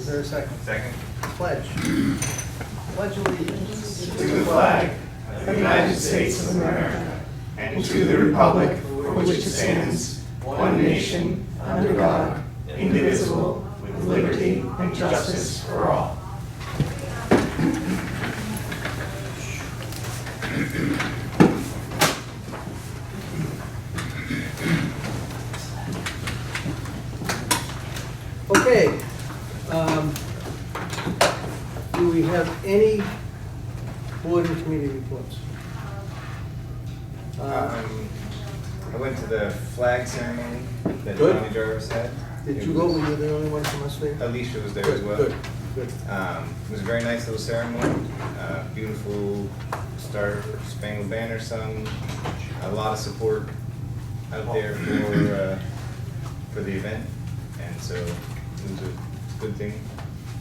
Is there a second? Second. Pledge. Pledge allegiance To the flag of the United States of America and to the republic for which it stands, one nation, under God, indivisible, with liberty and justice for all. Okay. Do we have any board and committee reports? I went to the flag ceremony that Good. Johnny Jarvis had. Did you go? Were you the only one from us there? Alicia was there as well. Good, good. It was a very nice little ceremony. Beautiful start, Spangled Banner sung. A lot of support out there for the event, and so it was a good thing.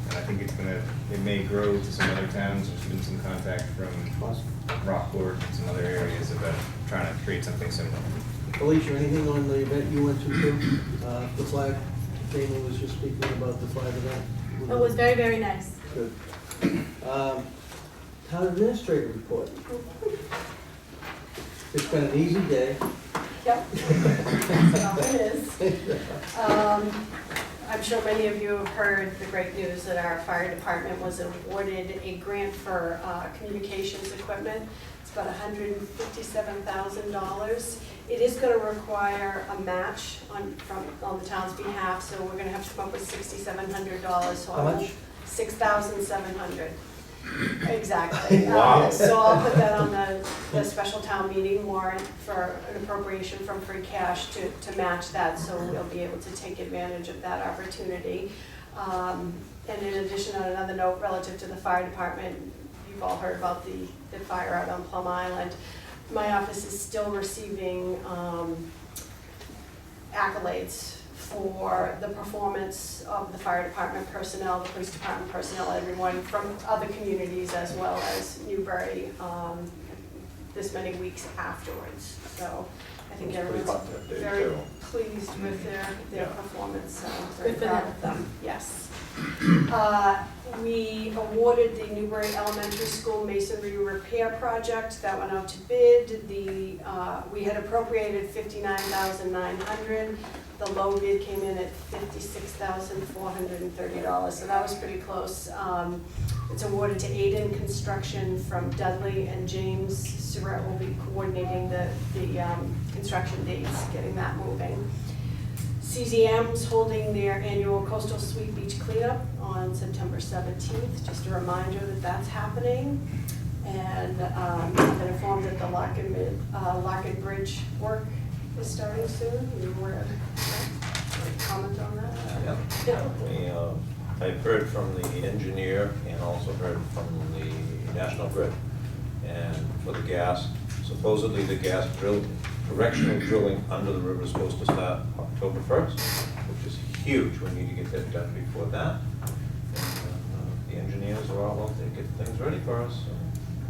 And I think it may grow to some other towns. There's been some contact from Awesome. Rockport and some other areas about trying to create something similar. Alicia, anything on the event you went to too? The flag, Damon was just speaking about the flag event. It was very, very nice. Good. Town administrator report. It's been an easy day. Yep. That's how it is. I'm sure many of you have heard the great news that our fire department was awarded a grant for communications equipment. It's about $157,000. It is going to require a match on the town's behalf, so we're going to have to come up with $6,700. So How much? $6,700. Exactly. Wow. So I'll put that on the special town meeting warrant for an appropriation from free cash to match that, so we'll be able to take advantage of that opportunity. And in addition, on another note, relative to the fire department, you've all heard about the fire out on Plum Island. My office is still receiving accolades for the performance of the fire department personnel, the police department personnel, everyone from other communities as well as Newbury, this many weeks afterwards. So I think everyone's very pleased with their performance, so very proud of them, yes. We awarded the Newbury Elementary School masonry repair project. That went out to bid. We had appropriated $59,900. The low bid came in at $56,430, so that was pretty close. It's awarded to Aiden Construction from Dudley, and James Surratt will be coordinating the construction dates, getting that moving. CZM's holding their annual Coastal Sweet Beach Cleanup on September 17th. Just a reminder that that's happening. And I've been informed that the Lockett Bridge work is starting soon. You were comment on that? Yeah. I've heard from the engineer and also heard from the National Grid. And for the gas, supposedly the gas directional drilling under the river is supposed to start October 1st, which is huge. We need to get that done before that. And the engineers are all out there getting things ready for us. So,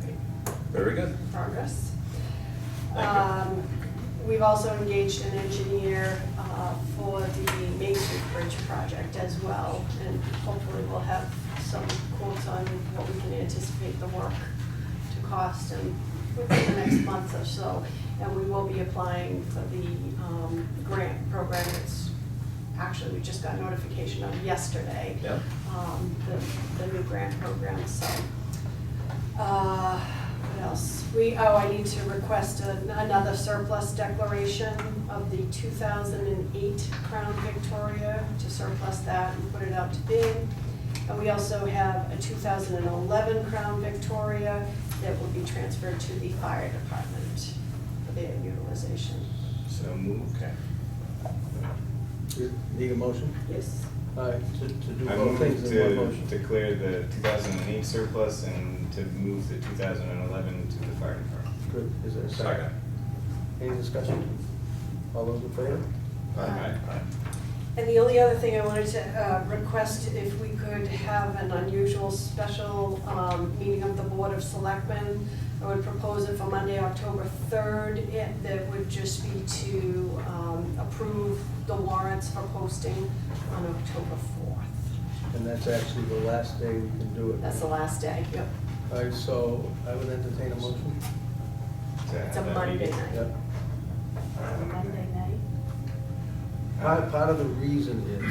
hey, very good. Progress. Thank you. We've also engaged an engineer for the Main Street Bridge project as well, and hopefully we'll have some quotes on what we can anticipate the work to cost and within the next month or so. And we will be applying for the grant program. It's actually, we just got notification of yesterday, Yeah. the new grant program. So what else? I need to request another surplus declaration of the 2008 Crown Victoria, to surplus that and put it out to bid. And we also have a 2011 Crown Victoria that will be transferred to the fire department for their utilization. So move. Okay. You need a motion? Yes. To do I both move things in one to motion. declare the 2008 surplus and to move the 2011 to the fire department. Good. Is there a second? Second. Any discussion? All those in favor? Aye. And the only other thing I wanted to request, if we could have an unusual special meeting of the Board of Selectmen. I would propose it for Monday, October 3rd. That would just be to approve the warrants for posting on October 4th. And that's actually the last day we can do it. That's the last day, yep. All right, so I would entertain a motion. It's a Monday night. Yep. Monday night. Part of the reason is,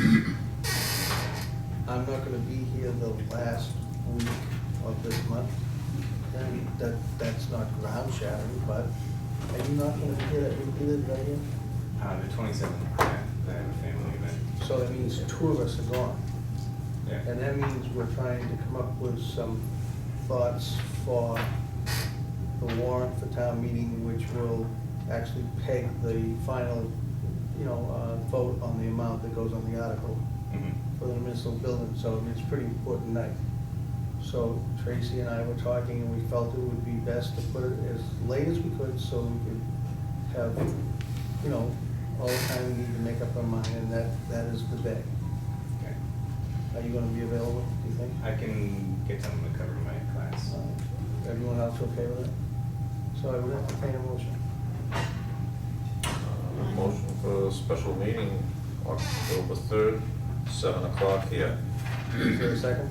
I'm not gonna be here the last week of this month. And that's not ground shattering, but are you not gonna be here that week either, right here? The 27th, yeah, I have a family event. So that means two of us are gone. Yeah. And that means we're trying to come up with some thoughts for the warrant for town meeting, which will actually peg the final, vote on the amount that goes on the article Mhm. for the municipal building. So it's a pretty important night. So Tracy and I were talking, and we felt it would be best to put it as late as we could, so we could have, all the time we need to make up our mind, and that is the day. Okay. Are you gonna be available, do you think? I can get someone to cover my class. Everyone else okay with it? So I would entertain a motion. Motion for a special meeting, October 3rd, 7 o'clock here. Is there a second?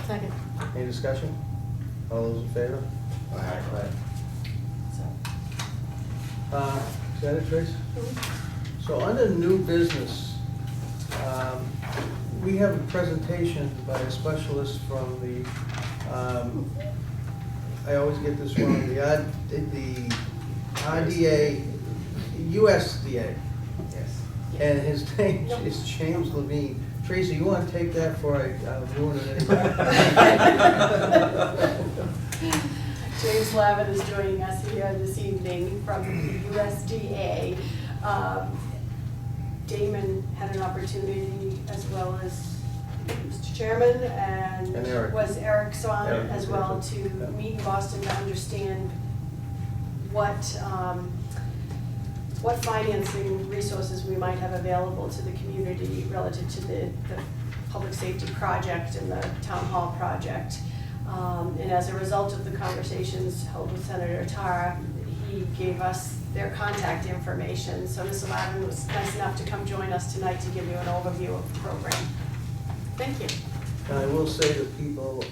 Second. Any discussion? All those in favor? Aye. So, Is that it, Trace? So under new business, we have a presentation by a specialist from the, I always get this wrong, the RDA, USDA. Yes. And his name is James Levine. Tracy, you want to take that before I ruin it anymore? James Lavin is joining us here this evening from the USDA. Damon had an opportunity, as well as Mr. Chairman, and And Eric. was Eric Swan Eric, as well, yeah. to meet in Boston to understand what financing resources we might have available to the community relative to the public safety project and the town hall project. And as a result of the conversations held with Senator Tara, he gave us their contact information. So Mr. Lavin was nice enough to come join us tonight to give you an overview of the program. Thank you. And I will say to people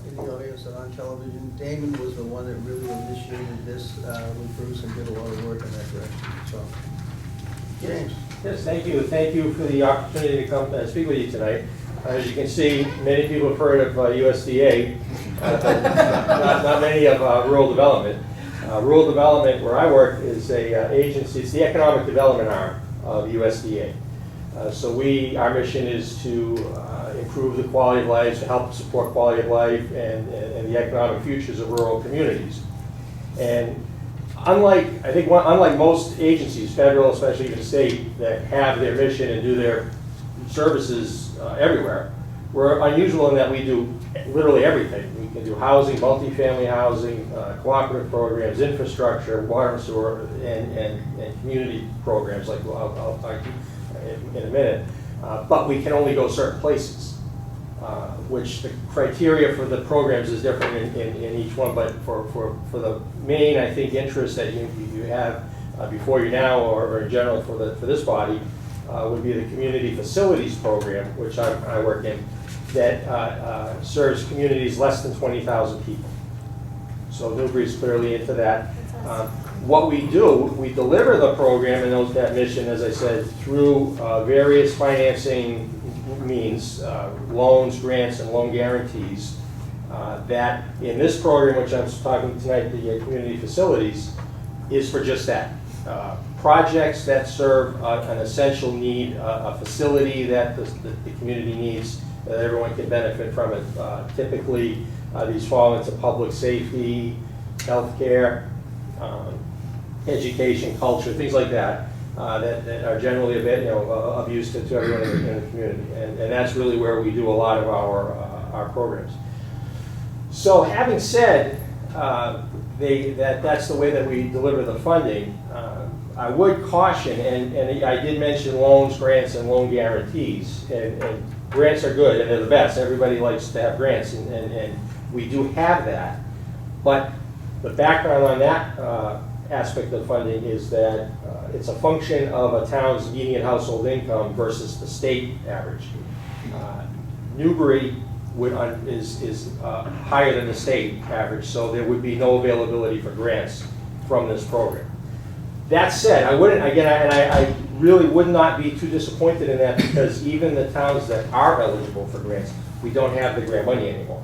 in the audience and on television, Damon was the one that really initiated this with Bruce and did a lot of work in that direction, so. James? Yes, thank you. Thank you for the opportunity to come speak with you tonight. As you can see, many people have heard of USDA, not many of rural development. Rural development, where I work, is a agency, it's the economic development arm of USDA. So our mission is to improve the quality of life, to help support quality of life and the economic futures of rural communities. And unlike most agencies, federal, especially even state, that have their mission and do their services everywhere, we're unusual in that we do literally everything. We can do housing, multifamily housing, cooperative programs, infrastructure, water and sewer, and community programs like I'll talk to you in a minute. But we can only go certain places, which the criteria for the programs is different in each one. But for the main, I think, interest that you have before you now, or in general for this body, would be the community facilities program, which I work in, that serves communities less than 20,000 people. So Newbury's clearly into that. What we do, we deliver the program and that mission, as I said, through various financing means, loans, grants, and loan guarantees. That in this program, which I'm talking tonight, the community facilities, is for just that. Projects that serve an essential need, a facility that the community needs, that everyone can benefit from it. Typically, these fall into public safety, healthcare, education, culture, things like that, that are generally of use to everyone in the community. And that's really where we do a lot of our programs. So having said that's the way that we deliver the funding, I would caution, and I did mention loans, grants, and loan guarantees. And grants are good, and they're the best. Everybody likes to have grants, and we do have that. But the background on that aspect of funding is that it's a function of a town's median household income versus the state average. Newbury is higher than the state average, so there would be no availability for grants from this program. That said, I really would not be too disappointed in that, because even the towns that are eligible for grants, we don't have the grant money anymore.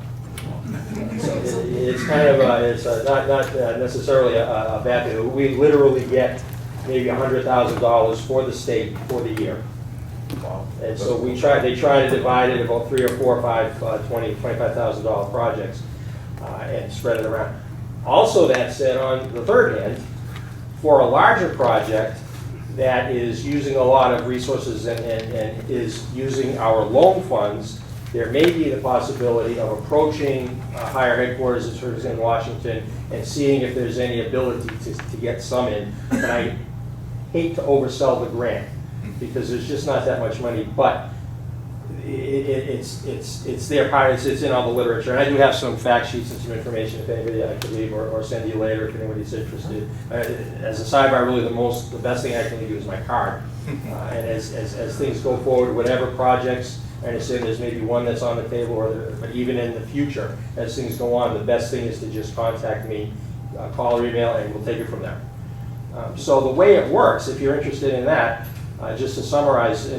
So it's kind of, not necessarily a bad thing. We literally get maybe $100,000 for the state for the year. And so they try to divide it about 3 or 4 or 5, $25,000 projects and spread it around. Also, that said, on the third hand, for a larger project that is using a lot of resources and is using our loan funds, there may be the possibility of approaching higher headquarters in Washington and seeing if there's any ability to get some in. And I hate to oversell the grant, because there's just not that much money, but it's their part, it's in all the literature. And I do have some fact sheets and some information if anybody I could leave or send you later if anybody's interested. As a sidebar, really the best thing I can leave you is my card. And as things go forward, whatever projects, I understand there's maybe one that's on the table, but even in the future, as things go on, the best thing is to just contact me, call or email, and we'll take it from there. So the way it works, if you're interested in that, just to summarize,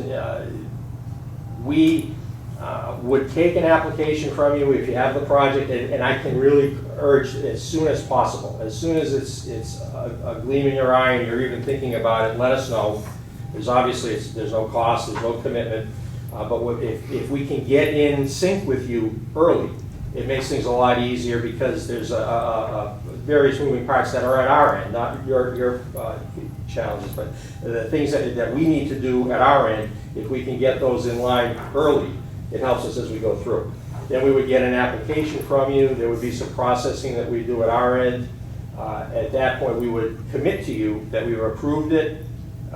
we would take an application from you if you have the project, and I can really urge as soon as possible. As soon as it's a gleam in your eye and you're even thinking about it, let us know. There's no cost, there's no commitment, but if we can get in sync with you early, it makes things a lot easier, because there's various moving parts that are at our end, not your challenges, but the things that we need to do at our end. If we can get those in line early, it helps us as we go through. Then we would get an application from you. There would be some processing that we do at our end. At that point, we would commit to you that we've approved it.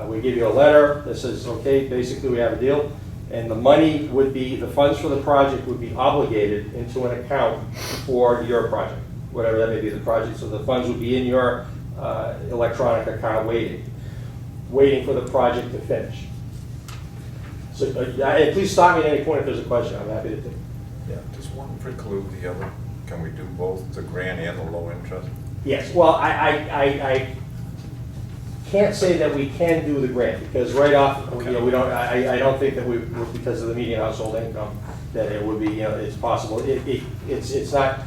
We give you a letter that says, okay, basically we have a deal. And the money would be, the funds for the project would be obligated into an account for your project, whatever that may be, the project. So the funds would be in your electronic account waiting for the project to finish. So please stop me at any point if there's a question. I'm happy to take. Yeah, does one preclude the other? Can we do both the grant and the low interest? Yes, well, I can't say that we can do the grant, because right off, we don't, I don't think that we, because of the median household income, that it would be, it's possible. It's not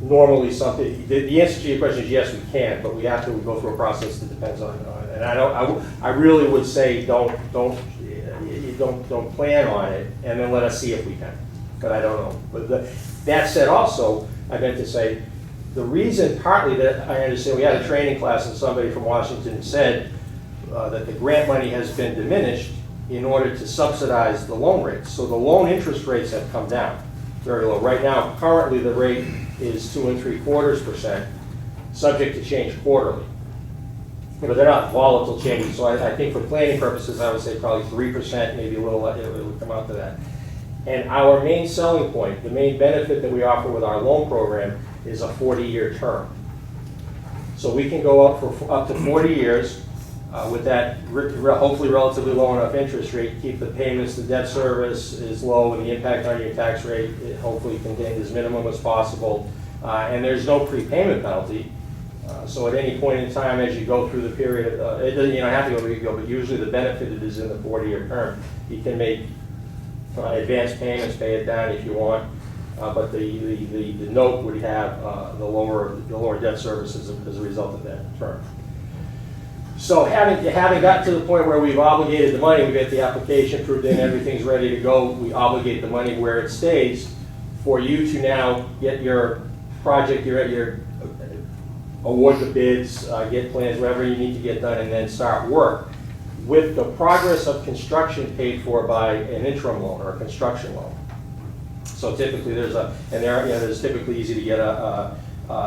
normally something, the answer to your question is yes, we can, but we have to go through a process that depends on, and I really would say don't plan on it, and then let us see if we can, but I don't know. But that said also, I meant to say, the reason partly that I understand, we had a training class and somebody from Washington said that the grant money has been diminished in order to subsidize the loan rates. So the loan interest rates have come down very low. Right now, currently the rate is 2 3/4%, subject to change quarterly. But they're not volatile changes, so I think for planning purposes, I would say probably 3%, maybe a little, it would come out to that. And our main selling point, the main benefit that we offer with our loan program is a 40-year term. So we can go up for up to 40 years with that hopefully relatively low enough interest rate, keep the payments, the debt service is low, and the impact on your tax rate hopefully contained as minimum as possible. And there's no prepayment penalty. So at any point in time as you go through the period, it doesn't have to go where you go, but usually the benefit is in the 40-year term. You can make advanced payments, pay it down if you want, but the note would have the lower debt service as a result of that term. So having got to the point where we've obligated the money, we get the application approved and everything's ready to go, we obligate the money where it stays for you to now get your project, your award the bids, get plans, whatever you need to get done, and then start work with the progress of construction paid for by an interim loan or a construction loan. So typically there's typically easy to get a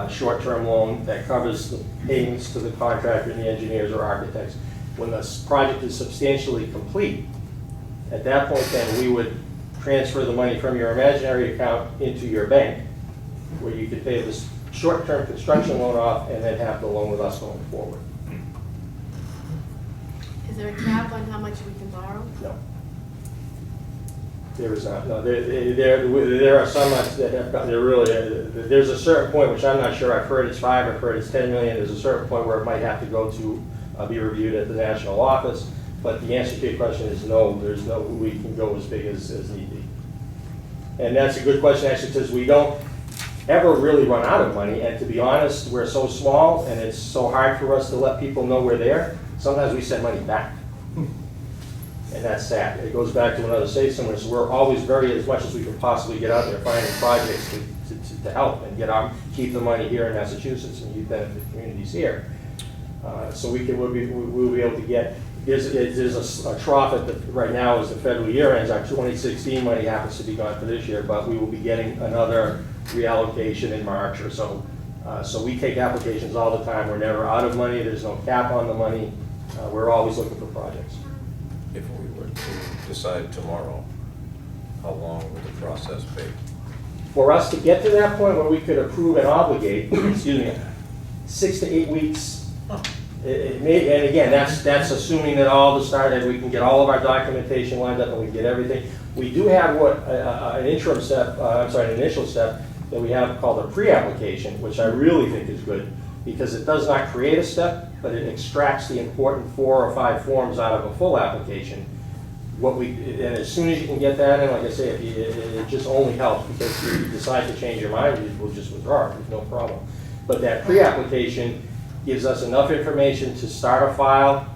short-term loan that covers the payments to the contractor and the engineers or architects. When the project is substantially complete, at that point then we would transfer the money from your imaginary account into your bank, where you could pay this short-term construction loan off and then have the loan with us going forward. Is there a cap on how much we can borrow? No. There is not, no, there are some that have got, there really, there's a certain point, which I'm not sure, I've heard it's 5, I've heard it's 10 million, there's a certain point where it might have to go to, be reviewed at the national office, but the answer to your question is no, there's no, we can go as big as need be. And that's a good question, actually, because we don't ever really run out of money, and to be honest, we're so small, and it's so hard for us to let people know we're there, sometimes we send money back. And that's sad. It goes back to another state somewhere, so we're always as much as we can possibly get out there, finding projects to help and keep the money here in Massachusetts and youth benefit communities here. So we'll be able to get, there's a trough right now as the federal year ends, our 2016 money happens to be gone for this year, but we will be getting another reallocation in March or so. So we take applications all the time, we're never out of money, there's no cap on the money, we're always looking for projects. If we were to decide tomorrow, how long would the process be? For us to get to that point where we could approve and obligate, excuse me, 6 to 8 weeks. It may, and again, that's assuming that that we can get all of our documentation lined up and we get everything. We do have an initial step that we have called a pre-application, which I really think is good because it does not create a step, but it extracts the important 4 or 5 forms out of a full application. And as soon as you can get that in, like I say, it just only helps because if you decide to change your mind, we'll just withdraw it, there's no problem. But that pre-application gives us enough information to start a file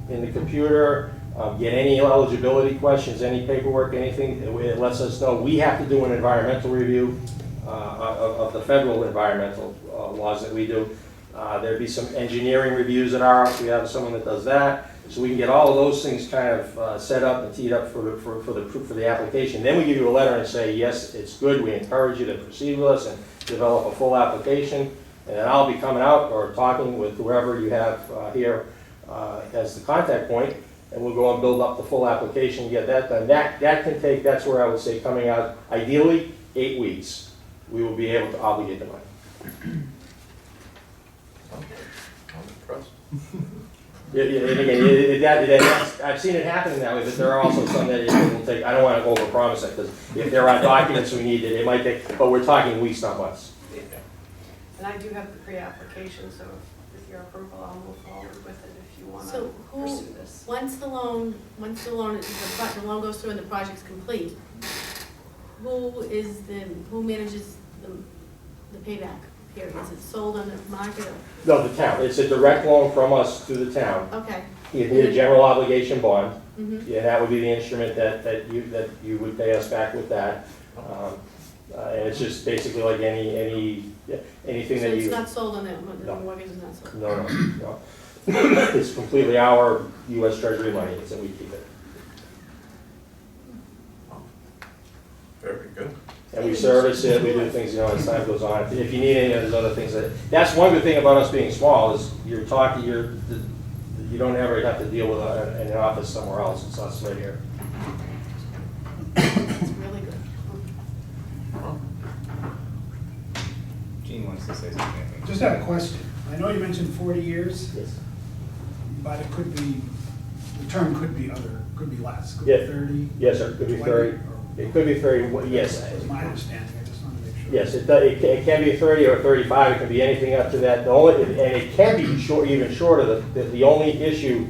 in the computer, get any eligibility questions, any paperwork, anything. It lets us know we have to do an environmental review of the federal environmental laws that we do. There'd be some engineering reviews at our office. We have someone that does that. So we can get all of those things kind of set up and teed up for the application. Then we give you a letter and say, yes, it's good. We encourage you to proceed with us and develop a full application. And then I'll be coming out or talking with whoever you have here as the contact point, and we'll go and build up the full application, get that done. That can take, that's where I would say coming out, ideally, 8 weeks. We will be able to obligate the money. I'm impressed. And again, I've seen it happen that way, but there are also some that it will take, I don't want to overpromise it, because if there are documents we need, it might take, but we're talking weeks, not months. And I do have the pre-application, so with your approval, I'll move forward with it if you want to So pursue this. once the loan goes through and the project's complete, who manages the payback period? Is it sold on the market or? No, the town. It's a direct loan from us to the town. Okay. You need a general obligation bond. Mhm. Yeah, that would be the instrument that you would pay us back with that. And it's just basically like anything So that it's you. not sold on the No. mortgage is not sold? No. It's completely our U.S. Treasury money, so we keep it. Very good. And we service it, we do things, as time goes on. If you need any of those other things, that's one good thing about us being small, is you don't ever have to deal with an office somewhere else, it's us right here. It's really good. Gene wants to say something, I think. Just have a question. I know you mentioned 40 years, Yes. but it could be, the term could be less. Could Yeah. be 30? Yes, sir, it could be 30. It could be 30, yes. That was my understanding. I just wanted to make sure. Yes, it can be 30 or 35, it can be anything up to that. And it can be even shorter. The only issue,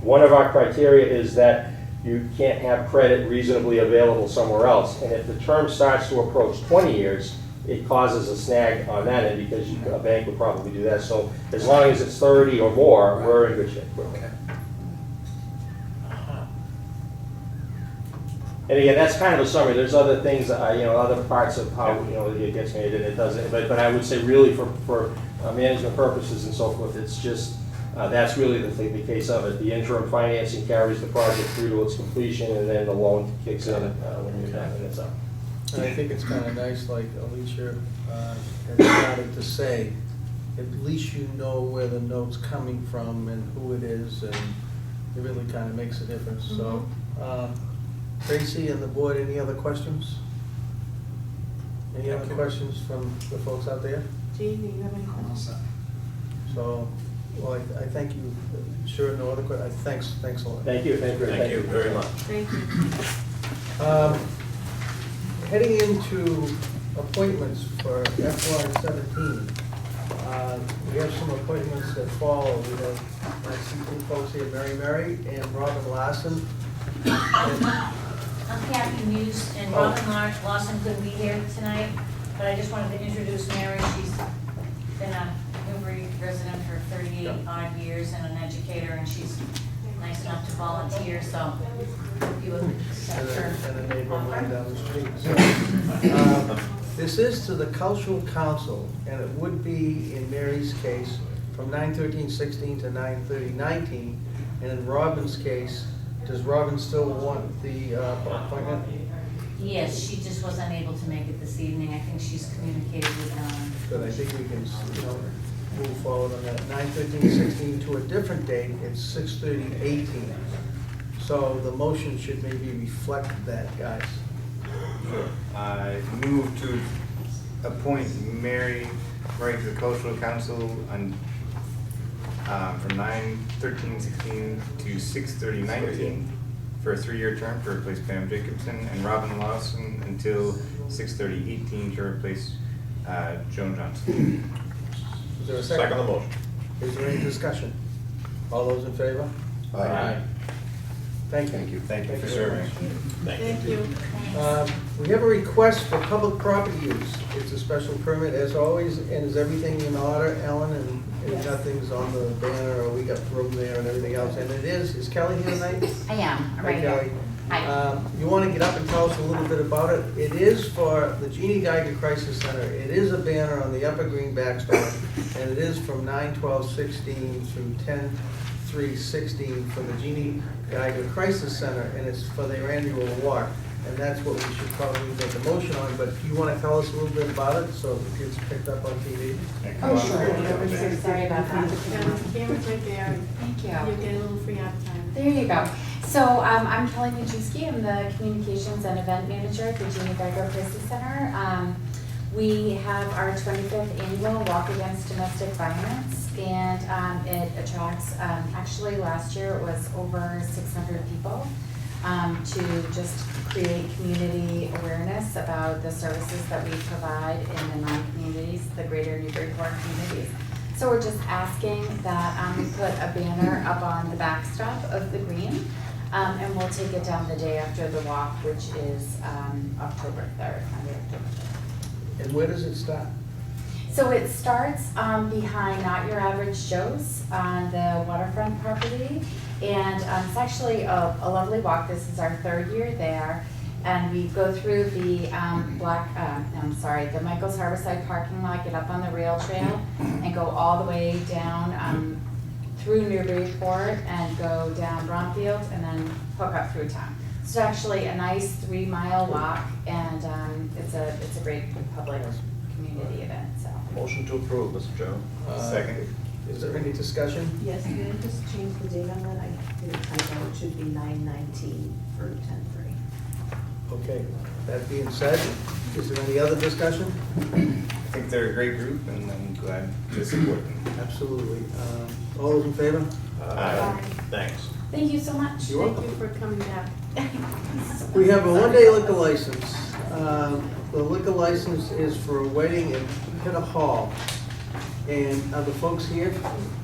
one of our criteria is that you can't have credit reasonably available somewhere else. And if the term starts to approach 20 years, it causes a snag on that end because a bank would probably do that. So as long as it's 30 or more, we're in good shape. Okay. And again, that's kind of a summary. There's other things, other parts of how, it gets made and it doesn't. But I would say really for management purposes and so forth, it's just, that's really the case of it. The interim financing carries the project through to its completion and then the loan kicks in when you're done and it's up. And I think it's kind of nice, like Alicia had started to say, at least you know where the note's coming from and who it is, and it really kind of makes a difference. So, Tracy and the board, any other questions? Any other questions from the folks out there? Gene, do you have any I'm all questions? set. So, well, I thank you. Sure, no other questions? Thanks a lot. Thank you. Thank you very much. Thank you. Heading into appointments for FY 17. We have some appointments that follow. We have, I see two folks here, Mary and Robin Larson. I'm Kathy Muse, and Oh. Robin Lawson couldn't be here tonight, but I just wanted to introduce Mary. She's been a Newbury resident for 38 odd years and an educator, and she's nice enough to volunteer, so if you would accept her. And a neighbor of mine down the street. So, this is to the Cultural Council, and it would be, in Mary's case, from 9/13/16 to 9/30/19. And in Robin's case, does Robin still want the appointment? Yes, she just wasn't able to make it this evening. I think she's communicated with But I think we can, move forward on that. 9/13/16 to a different date, it's 6/30/18. So the motion should maybe reflect that, guys. I move to appoint Mary to the Cultural Council on, from 9/13/16 to 6/30/19 for a 3-year term to replace Pam Jacobson, and Robin Lawson until 6/30/18 to replace Joan Johnson. Is there a Second second? the motion. Is there any discussion? All those in favor? Thank you. Thank you for very serving. much. Thank you. We have a request for public property use. It's a special permit as always, and is everything in order, Ellen? And Yes. nothing's on the banner, or we got room there and everything else, and it is Kelly here tonight? I am, I'm Hi, right Kelly. here. Hi. You want to get up and tell us a little bit about it? It is for the Jeannie Geiger Crisis Center. It is a banner on the upper green backstop, and it is from 9/12/16 through 10/3/16 for the Jeannie Geiger Crisis Center, and it's for their annual walk. And that's what we should probably make a motion on, but do you want to tell us a little bit about it, so it gets picked up on TV? Oh, sure. I'm so sorry about that. Camera's right there. Thank You you. get a little free advertising. There you go. So I'm Kelly Majewski. I'm the Communications and Event Manager at the Jeannie Geiger Crisis Center. We have our 25th annual Walk Against Domestic Violence, and it attracts, actually last year it was over 600 people, to just create community awareness about the services that we provide in the 9 communities, the greater Newburyport communities. So we're just asking that we put a banner up on the backstop of the green, and we'll take it down the day after the walk, which is October 3rd, Monday, October 3rd. And where does it start? So it starts behind Not Your Average Joe's on the waterfront property. And it's actually a lovely walk. This is our 3rd year there. And we go through the the Michael's Harborside parking lot, get up on the rail trail, and go all the way down through Newburyport and go down Bromfield and then hook up through town. It's actually a nice 3-mile walk, and it's a great public community event, so. Motion to approve, Mr. Chairman. Second. Is there any discussion? Yes, can I just change the date on that? I did a typo, it should be 9/19 for 10/3. Okay, that being said, is there any other discussion? I think they're a great group, and I'm glad to support them. Absolutely. All those in favor? Thanks. Thank you so much. You're Thank you for coming back. We have a one-day liquor license. The liquor license is for a wedding at Pitta Hall. And are the folks here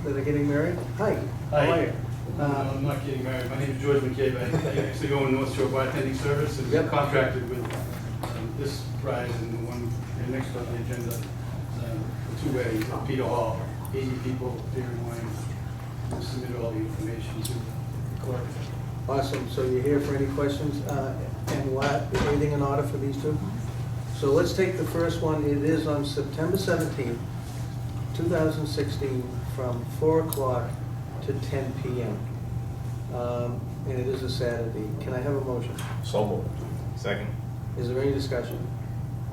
that are getting married? Hi. Hi. How are you? I'm not getting married. My name is George McCabe. I used to go in North Shore bartending service and Yep. contracted with this bride and the one next on the agenda, the 2 weddings at Peter Hall, 80 people, beer and wine. We'll submit all the information to the clerk. Awesome. So you're here for any questions? And what, anything in order for these two? So let's take the first one. It is on September 17th, 2016, from 4 o'clock to 10 p.m. And it is a Saturday. Can I have a motion? So moved. Second. Is there any discussion?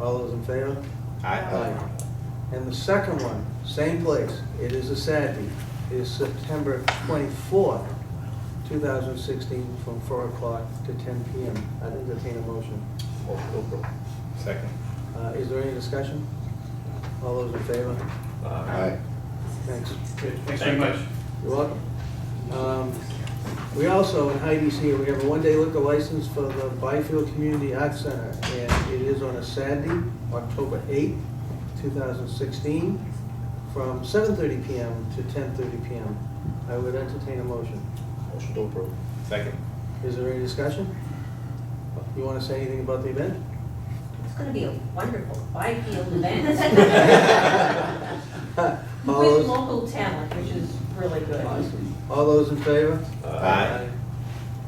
All those in favor? Aye. And the second one, same place. It is a Saturday. It is September 24th, 2016, from 4 o'clock to 10 p.m. I'd entertain a motion. Motion to approve. Second. Is there any discussion? All those in favor? Aye. Thanks. Great, thanks very much. You're welcome. We also, in Heidi's here, we have a one-day liquor license for the Byfield Community Arts Center, and it is on a Saturday, October 8th, 2016, from 7:30 PM to 10:30 PM. I would entertain a motion. Motion to approve. Second. Is there any discussion? You want to say anything about the event? It's gonna be a wonderful Byfield event. All With those- local talent, which is really good. Awesome. All those in favor? Aye.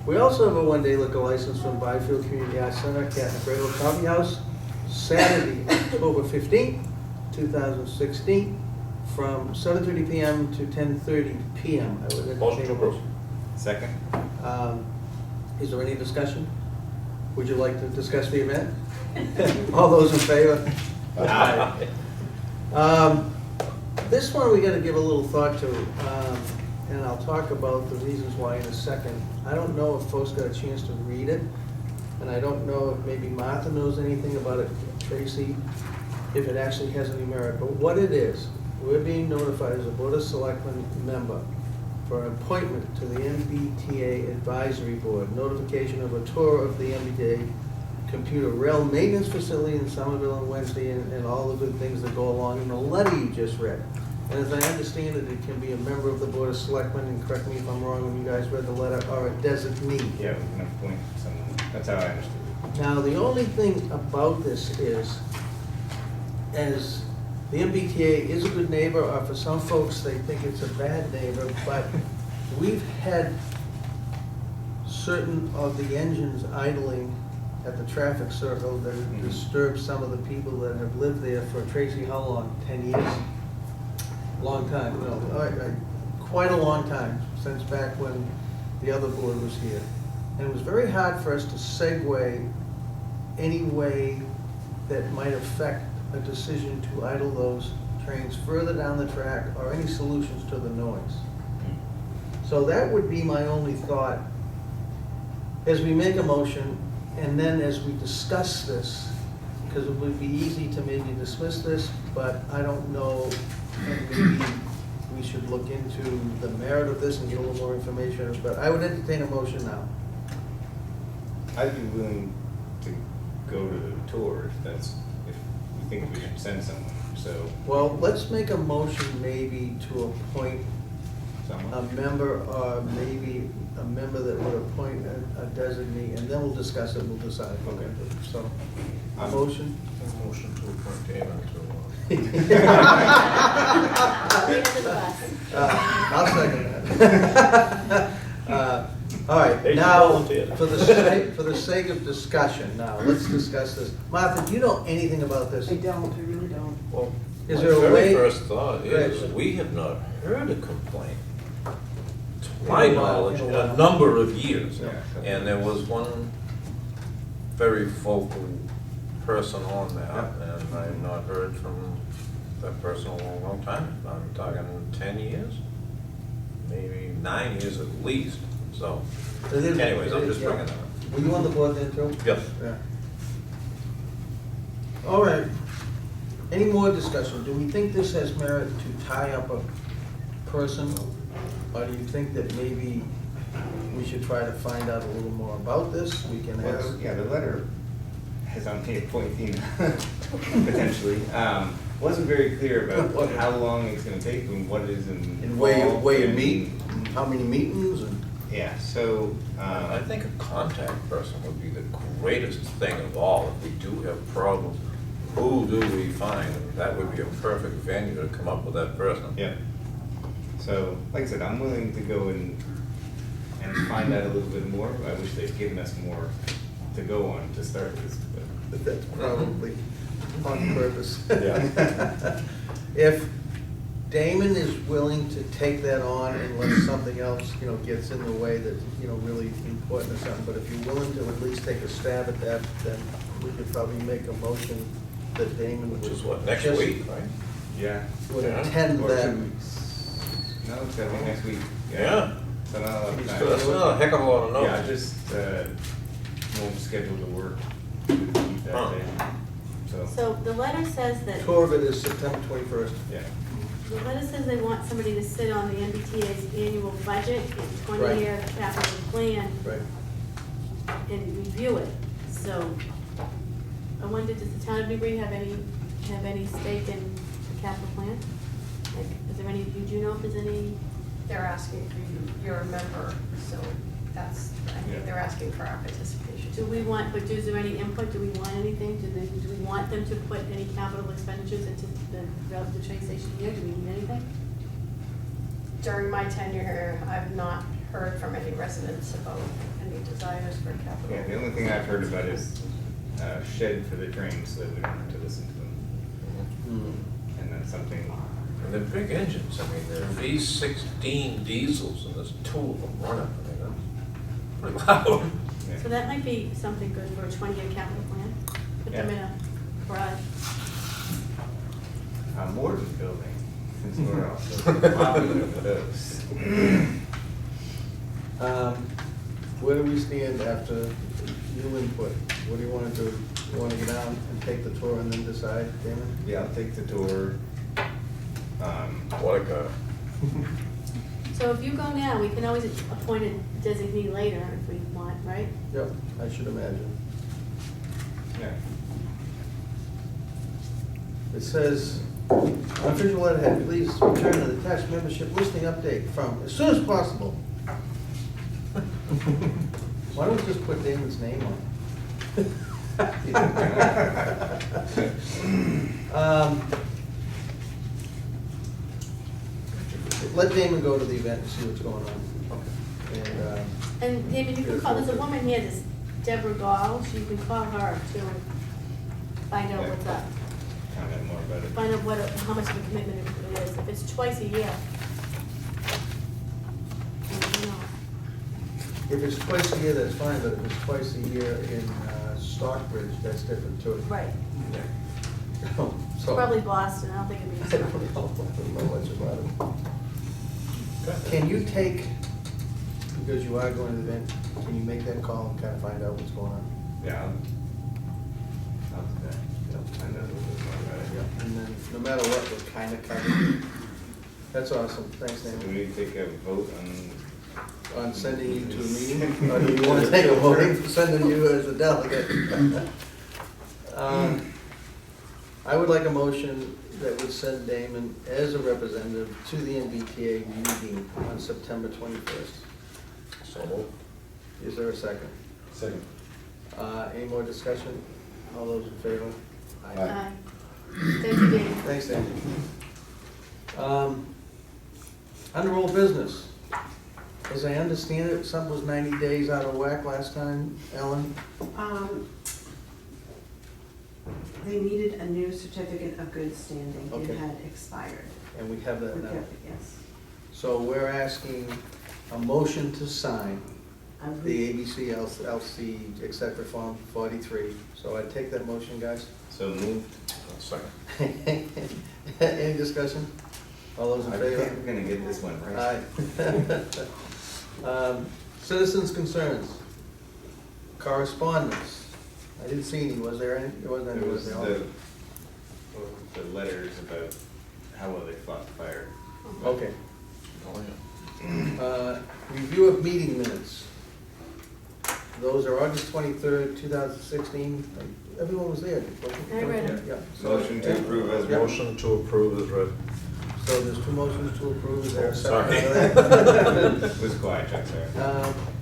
We also have a one-day liquor license from Byfield Community Arts Center, Cat and Cradle Coffee House, Saturday, October 15th, 2016, from 7:30 PM to 10:30 PM. I would Motion entertain to a approve. motion. Second. Is there any discussion? Would you like to discuss the event? All those in favor? Aye. This one we gotta give a little thought to, and I'll talk about the reasons why in a second. I don't know if folks got a chance to read it, and I don't know if maybe Martha knows anything about it, Tracy, if it actually has any merit, but what it is, we're being notified as a Board of Selectmen member for an appointment to the MBTA Advisory Board, notification of a tour of the MBTA computer rail maintenance facility in Somerville on Wednesday, and all the good things that go along in the letter you just read. And as I understand it, it can be a member of the Board of Selectmen, and correct me if I'm wrong when you guys read the letter, or a designee. Yeah, we can appoint someone. That's how I understood it. Now, the only thing about this is, as the MBTA is a good neighbor, or for some folks, they think it's a bad neighbor, but we've had certain of the engines idling at the traffic circle that have disturbed some of the people that have lived there for, Tracy, how long? 10 years? Long time, quite a long time, since back when the other board was here. And it was very hard for us to segue any way that might affect a decision to idle those trains further down the track, or any solutions to the noise. So that would be my only thought, as we make a motion, and then as we discuss this, because it would be easy to maybe dismiss this, but I don't know, and maybe we should look into the merit of this and get a little more information, but I would entertain a motion now. I'd be willing to go to the tour if that's, if you think we should send someone, so. Well, let's make a motion maybe to appoint a Someone. member, or maybe a member that would appoint a designee, and then we'll discuss it, we'll decide. Okay. So, a motion? Motion to appoint Damon Lead under the bus. I'll second that. All right, Hey, now, volunteer. for the sake of discussion, now, let's discuss this. Martha, do you know anything about this? I don't, I really don't. Well, Is my there a very way- first thought is, Right. we have not heard a complaint, to my In a while, knowledge, in in a a while. number of years. Yeah. And there was one very vocal person on that, and I have not heard from that person in a long, long time. I'm talking 10 years, maybe 9 years at least, so. It is- Anyways, I'm just yeah. bringing that up. Were you on the board then too? Yes. Yeah. All right. Any more discussion? Do we think this has merit to tie up a person? Or do you think that maybe we should try to find out a little more about this? We can ask. Well, yeah, the letter has on me appointing, potentially. Wasn't very clear about how long it's gonna take and what it is involved. And where you and- meet, how many meetings, and Yeah, so, I think a contact person would be the greatest thing of all. If we do have problems, who do we find? That would be a perfect venue to come up with that person. yeah. So, like I said, I'm willing to go and find out a little bit more. I wish they'd given us more to go on to start this, but. that's probably on purpose. Yeah. If Damon is willing to take that on unless something else, gets in the way that's, really important or something, but if you're willing to at least take a stab at that, then we could probably make a motion that Damon would. Which is what, next just- week, right? Yeah. Would Yeah. attend Or that. 2 weeks. No, it's gotta be next week. Yeah. So not a lot of He's time. still- That's not a heck of a lot of Yeah, I notes. just, won't schedule the work to keep Huh. that day, so, So the letter says that, Tour of it is September 21st. yeah. the letter says they want somebody to sit on the MBTA's annual budget and Right. 20-year capital plan Right. and review it. So I wondered, does the town of Newbury have any stake in the capital plan? Like, is there any, do you know if there's any? They're asking for you, you're a member, so that's, I Yeah. think they're asking for our participation. Do we want, but is there any input, do we want anything, do we want them to put any capital expenditures into the train station here, do we need anything? During my tenure here, I've not heard from any residents about any desires for capital. Yeah, the only thing I've heard about is shed for the trains, so that we don't have to listen to them. Hmm. And then something, And they're big engines, I mean, they're V16 diesels, and there's 2 of them running, I mean, that's pretty loud. yeah. So that might be something good for a 20-year capital plan, put them in Yeah. a garage. A Morton building, since we're also popular with those. Where do we stand after new input? What do you wanna do? You wanna go down and take the tour and then decide, Damon? Yeah, I'll take the tour. What a guy. So if you go now, we can always appoint a designee later if we want, right? Yep, I should imagine. Yeah. It says, official letterhead, please return an attached membership listing update from as soon as possible. Why don't we just put Damon's name on? Let Damon go to the event and see what's going on. And, And David, you can call, there's a woman here, this Deborah Gall, you can call her too and find out what's up. Find out more about it. Find out how much of a commitment it is. If it's twice a year. you know. if it's twice a year, that's fine, but if it's twice a year in Stockbridge, that's different too. Right. So. Probably Boston, I don't think it'd be. I don't know much about it. Can you take, because you are going to the event, can you make that call and kind of find out what's going on? Yeah, I'll do that. Yeah. I know a little bit more about it. Yeah, and then, no matter what, we're kind of covered. That's awesome, thanks, Do Damon. we need to take a vote on? On sending you to a meeting, or do you want to take a voting for sending you as a delegate? I would like a motion that would send Damon as a representative to the MBTA meeting on September 21st. So moved. Is there a second? Second. Any more discussion? All those in favor? Aye. Thank you, David. Thanks, Dan. Under old business, as I understand it, something was 90 days out of whack last time, Ellen? They needed a new certificate of good standing. Okay. It had expired. And we have that now. Yes. So we're asking a motion to sign I would- the ABC LC except for Form 43. So I take that motion, guys? So moved. Second. Any discussion? All those in I favor? think we're gonna get this one right. Aye. Citizens' concerns. Correspondence. I didn't see any, was there any? There wasn't any, There was was there? the letters about how well they fought the fire. Okay. Oh, yeah. Review of meeting minutes. Those are August 23rd, 2016. Everyone was there. wasn't it? I read them. Yeah. So- Motion to approve as Yeah. Motion to approve is read. So there's two motions to approve. Is there a Sorry. second? on that? It was quiet, Chuck, sorry.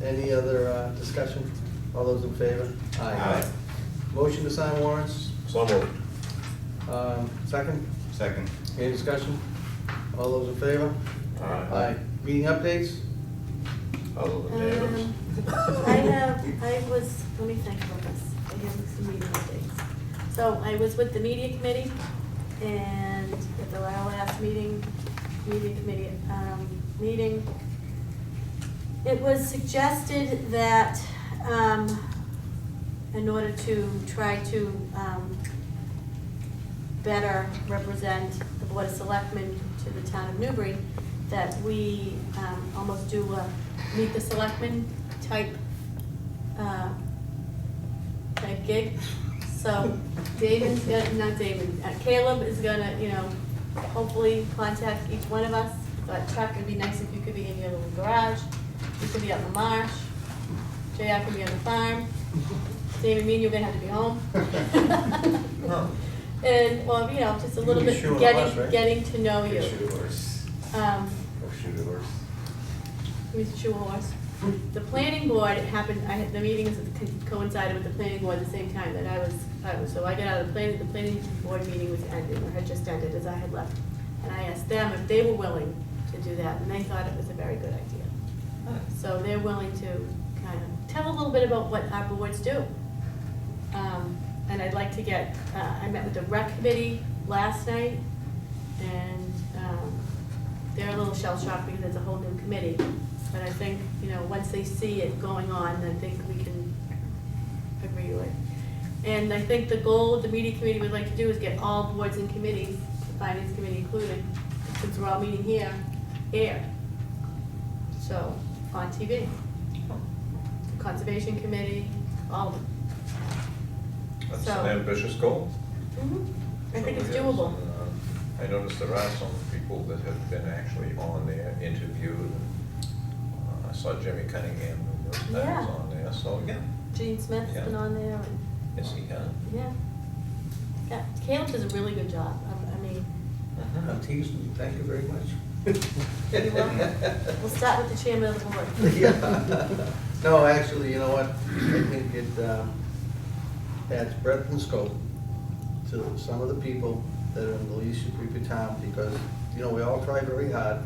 Any other discussion? All those in favor? Aye. Motion to sign warrants. So moved. Second? Second. Any discussion? All those in favor? Aye. Meeting updates? Other than David's. Let me think about this. I have some meeting updates. So I was with the media committee and at our last meeting, media committee, meeting, it was suggested that, in order to try to, better represent the Board of Selectmen to the town of Newbury, that we almost do a meet the selectmen type gig. So Caleb is gonna, hopefully contact each one of us. But Chuck, it'd be nice if you could be in your little garage, you could be out in the marsh, JR could be on the farm, David, me and you are gonna have to be home. And, well, you know, just a little You bit, shoot a horse, right? getting to know you. Shoot a horse. Um, Or shoot a horse. We used to shoe a horse. The planning board, it happened, the meetings coincided with the planning board at the same time that I was, so I got out of the planning board meeting was ending, or had just ended as I had left. And I asked them if they were willing to do that, and they thought it was a very good idea. So they're willing to kind of tell a little bit about what our boards do. And I'd like to get, I met with the rec committee last night, and they're a little shell shocked because it's a whole new committee. But I think, you know, once they see it going on, I think we can agree to it. And I think the goal of the media committee would like to do is get all boards and committees, the finance committee included, since we're all meeting here, aired. So, on TV. The Conservation Committee, all of them. That's So- an ambitious goal. I think it's So, yes, doable. and, I noticed there are some people that have been actually on there, interviewed. I saw Jimmy Cunningham numerous Yeah. times on there, so, yeah, Gene Smith's Yeah. been on there, and, yes, he can. yeah. Yeah, Caleb does a really good job. I mean, I'm teasing you, thank you very much. you're welcome. We'll start with the chairman of the board. Yeah. No, actually, you know what, I think it adds breadth and scope to some of the people that are in the least Creepy town, because, you know, we all try very hard.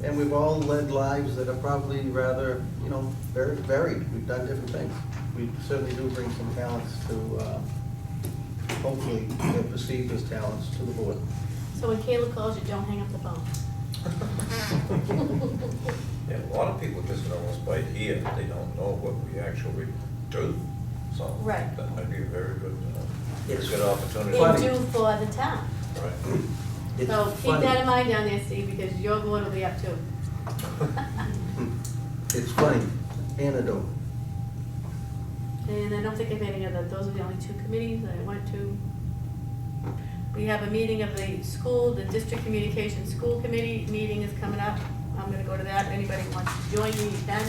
And we've all led lives that are probably rather, you know, very varied. We've done different things. We certainly do bring some talents to, hopefully, they're perceived as talents to the board. So when Caleb calls you, don't hang up the phone. Yeah, a lot of people just know us by ear, they don't know what we actually do. So Right. that might be a very good, It's good opportunity. And Funny. do for the town. Right. It's So keep funny. that in mind down there, Steve, because your board will be up too. It's funny, anecdote. And I don't think I've any other, those are the only two committees that I went to. We have a meeting of the school, the district communications school committee meeting is coming up. I'm gonna go to that. Anybody wants to join me, you can.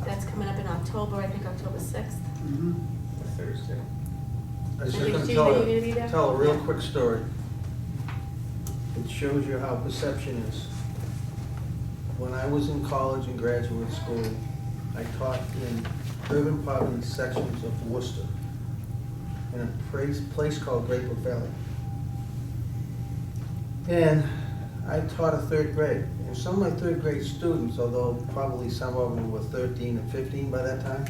That's coming up in October, I think October 6th. Thursday. I was I just think, gonna Gene, tell are you gonna be there? tell a real Yeah. quick story. It shows you how perception is. When I was in college and graduate school, I taught in urban poverty sections of Worcester, in a place called Great Brook Valley. And I taught a third grade, and some of my third grade students, although probably some of them were 13 and 15 by that time,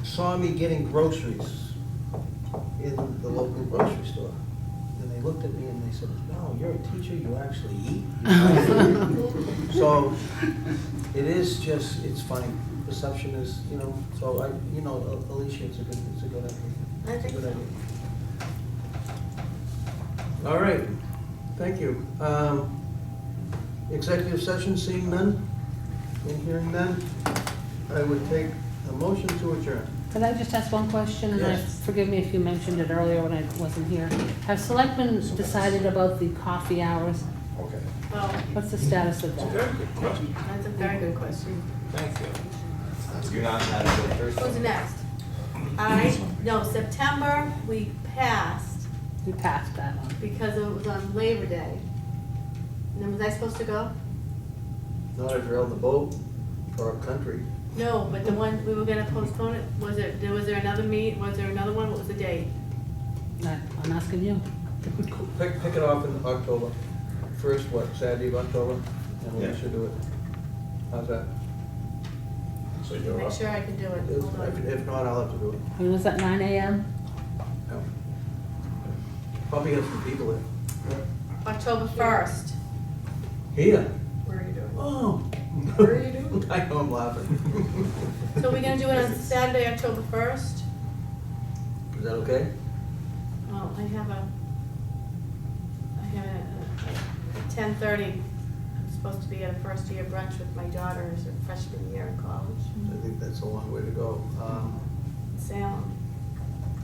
saw me getting groceries in the local grocery store. And they looked at me and they said, "No, you're a teacher, you actually eat." So it is just, it's funny. Perception is, you know, so I, you know, Alicia, it's a good idea. I think It's a good so. idea. All right, thank you. Executive session, seeing none, and hearing none, I would take a motion to adjourn. Could I just ask one question? And Yes. forgive me if you mentioned it earlier when I wasn't here. Have selectmen decided about the coffee hours? Okay. Well, What's the status of It's a that? very good question. that's a very good question. Thank you. You're not allowed to go first. Who's next? No, September, we passed We passed that one. because it was on Labor Day. And then was I supposed to go? Not if you're on the boat or country. No, but the one, we were gonna postpone it, was there another was there another one, what was the date? I'm asking you. Pick it off in October. First, what, Saturday of October, and we Yeah. should do it. How's that? So you're Make up. sure I can do it, hold on. If not, I'll have to do it. And was that 9 a.m.? No. Probably have some people there. October 1st. Here? Where are you doing? Oh. Where are you doing? I know I'm laughing. So we're gonna do it on Saturday, October 1st? Is that okay? Well, I have a 10:30, I'm supposed to be at a first year brunch with my daughter, who's a freshman year in college, I think that's a long way to go. Salem.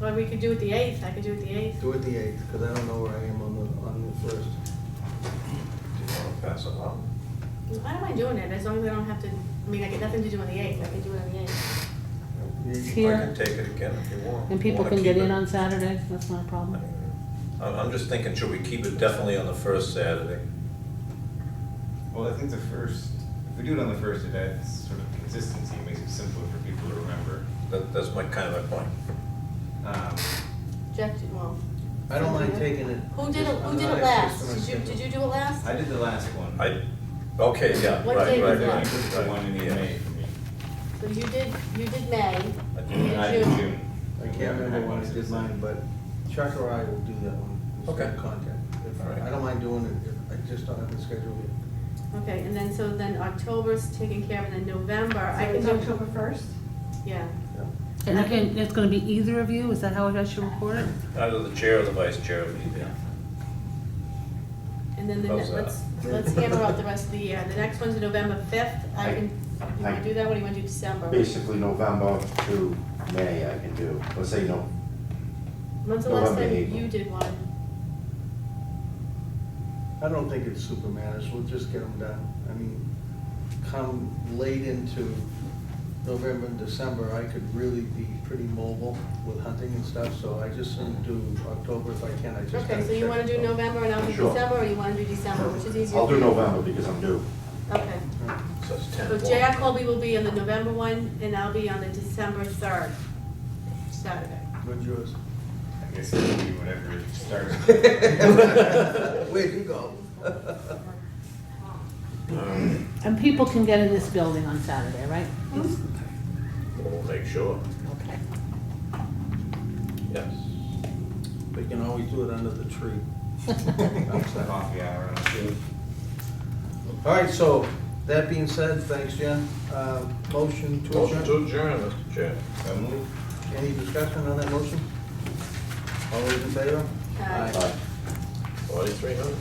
Or we could do it the 8th, I could do it the 8th. Do it the 8th, because I don't know where I am on the 1st. Do you want to pass it on? I don't mind doing it, as long as I don't have to, I mean, I get nothing to do on the 8th, I can do it on the 8th. It's I here, can take it again if you want. and You people wanna can get keep in it? on Saturdays, that's not a problem. I'm just thinking, should we keep it definitely on the first Saturday? Well, I think the first, if we do it on the first, it adds sort of consistency, makes it simpler for people to remember. That's my kind of my point. Jeff, well. I don't mind taking it. Who did it, I'm who did not it last? insisting on Did you schedule. do it last? I did the last one. Okay, yeah, What right, date right, was You that? right. did the one in yeah. May for me. So you did May, I you And I did did June. June. I can't remember when I did mine, but Chuck or I will do that one. We'll Okay. stay in contact. All right. I don't mind doing it, I just don't have the schedule yet. Okay, and then, so then October's taken care of, and then November, I So can it's do, October 1st? yeah. And again, it's gonna be either of you, is that how I should record it? Either the chair or the vice chair will be there. And then How's that? let's hammer out the rest of the year. The next one's November 5th, I can, you wanna do that, or do you wanna do December? Basically November to May I can do, let's say no, When's the last November, time April. you did one? I don't think it's super matters, we'll just get them done. I mean, come late into November and December, I could really be pretty mobile with hunting and stuff, so I just do October if I can, I just Okay, gotta so you check wanna it do out. November and I'll do Sure. December, or you wanna do December, which is easier? I'll do for you? November because I'm due. Okay. So it's 10. So J.R. Colby will be on the November one, and I'll be on the December 3rd, Saturday. What's yours? I guess it'll be whatever it starts. Where'd you go? And people can get in this building on Saturday, right? We'll make sure, Okay. yes. We can always do it under the tree. Coffee hour. All right, so, that being said, thanks, Jen. Motion to Motion adjourn? to adjourn, Mr. Chair. So move. Any discussion on that motion? All those in favor? Aye. Bye. 43 minutes.